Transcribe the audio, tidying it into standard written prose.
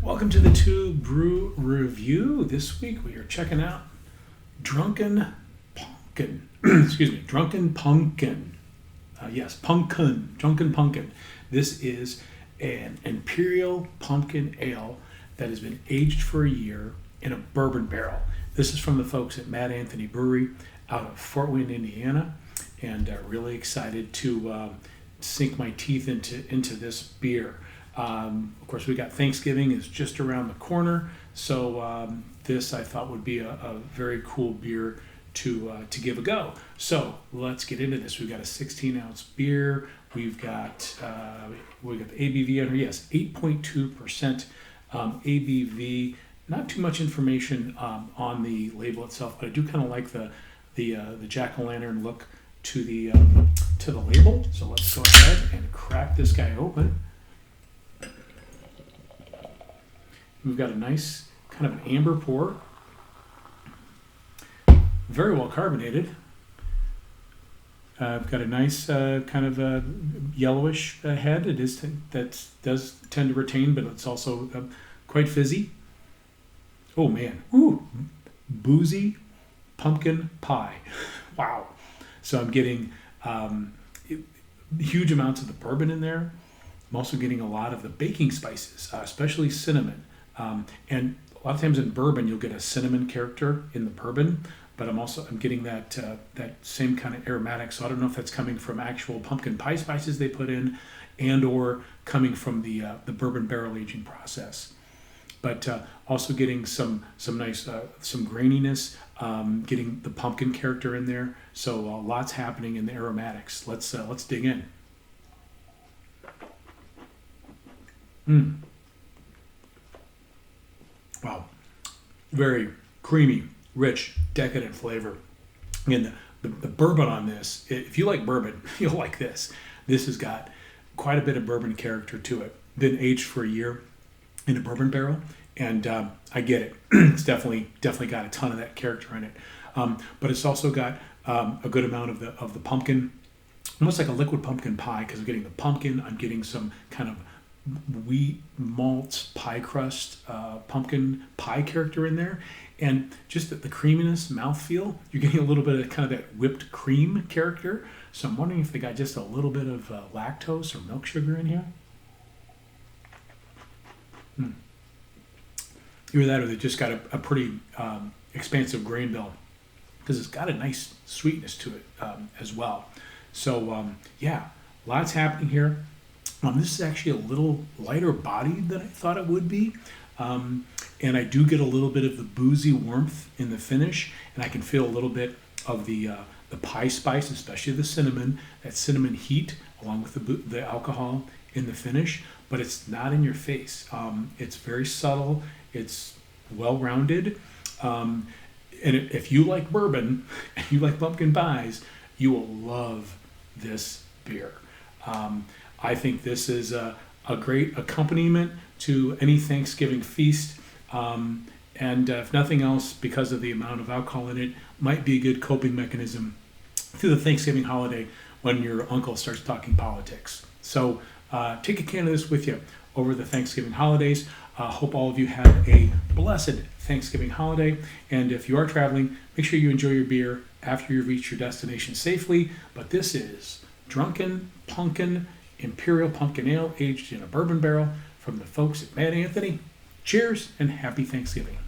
Welcome to the TUE Brew review. This week we are checking out Drunkun Punkun. Excuse me, Drunkun Punkun. Drunkun Punkun. This is an imperial pumpkin ale that has been aged for a year in a bourbon barrel. This is from the folks at Anthony Brewing out of Fort Wayne, Indiana, and really excited to sink my teeth into this beer. Of course, we got Thanksgiving is just around the corner, so this I thought would be a very cool beer to give a go. So let's get into this. We've got a 16-ounce beer. We've got the ABV on here. Yes, 8.2% ABV. Not too much information on the label itself, but I do kind of like the jack-o'-lantern look to the label. So let's go ahead and crack this guy open. We've got a nice kind of an amber pour, very well carbonated. I've got a nice kind of a yellowish head. It is that does tend to retain, but it's also quite fizzy. Oh man, ooh, boozy pumpkin pie. Wow. So I'm getting huge amounts of the bourbon in there. I'm also getting a lot of the baking spices, especially cinnamon. And a lot of times in bourbon, you'll get a cinnamon character in the bourbon, but I'm getting that same kind of aromatic. So I don't know if that's coming from actual pumpkin pie spices they put in, and or coming from the bourbon barrel aging process. But also getting some nice some graininess, getting the pumpkin character in there. So lots happening in the aromatics. Let's dig in. Wow, very creamy, rich, decadent flavor. And the bourbon on this, if you like bourbon, you'll like this. This has got quite a bit of bourbon character to it. Been aged for a year in a bourbon barrel, and I get it. It's definitely got a ton of that character in it. But it's also got a good amount of the pumpkin, almost like a liquid pumpkin pie, because I'm getting the pumpkin. I'm getting some kind of wheat malt pie crust pumpkin pie character in there, and just the creaminess, mouthfeel. You're getting a little bit of kind of that whipped cream character. So I'm wondering if they got just a little bit of lactose or milk sugar in here. Either that, or they just got a pretty expansive grain bill, because it's got a nice sweetness to it as well. So yeah, lots happening here. This is actually a little lighter bodied than I thought it would be. And I do get a little bit of the boozy warmth in the finish, and I can feel a little bit of the pie spice, especially the cinnamon, that cinnamon heat, along with the alcohol in the finish, but it's not in your face. It's very subtle, it's well-rounded, and if you like bourbon, and you like pumpkin pies, you will love this beer. I think this is a great accompaniment to any Thanksgiving feast. And if nothing else, because of the amount of alcohol in it, might be a good coping mechanism through the Thanksgiving holiday when your uncle starts talking politics. So take a can of this with you over the Thanksgiving holidays. Hope all of you have a blessed Thanksgiving holiday. And if you are traveling, make sure you enjoy your beer after you reach your destination safely. But this is Drunkun Punkun Imperial Pumpkin Ale aged in a bourbon barrel from the folks at Mad Anthony. Cheers and happy Thanksgiving.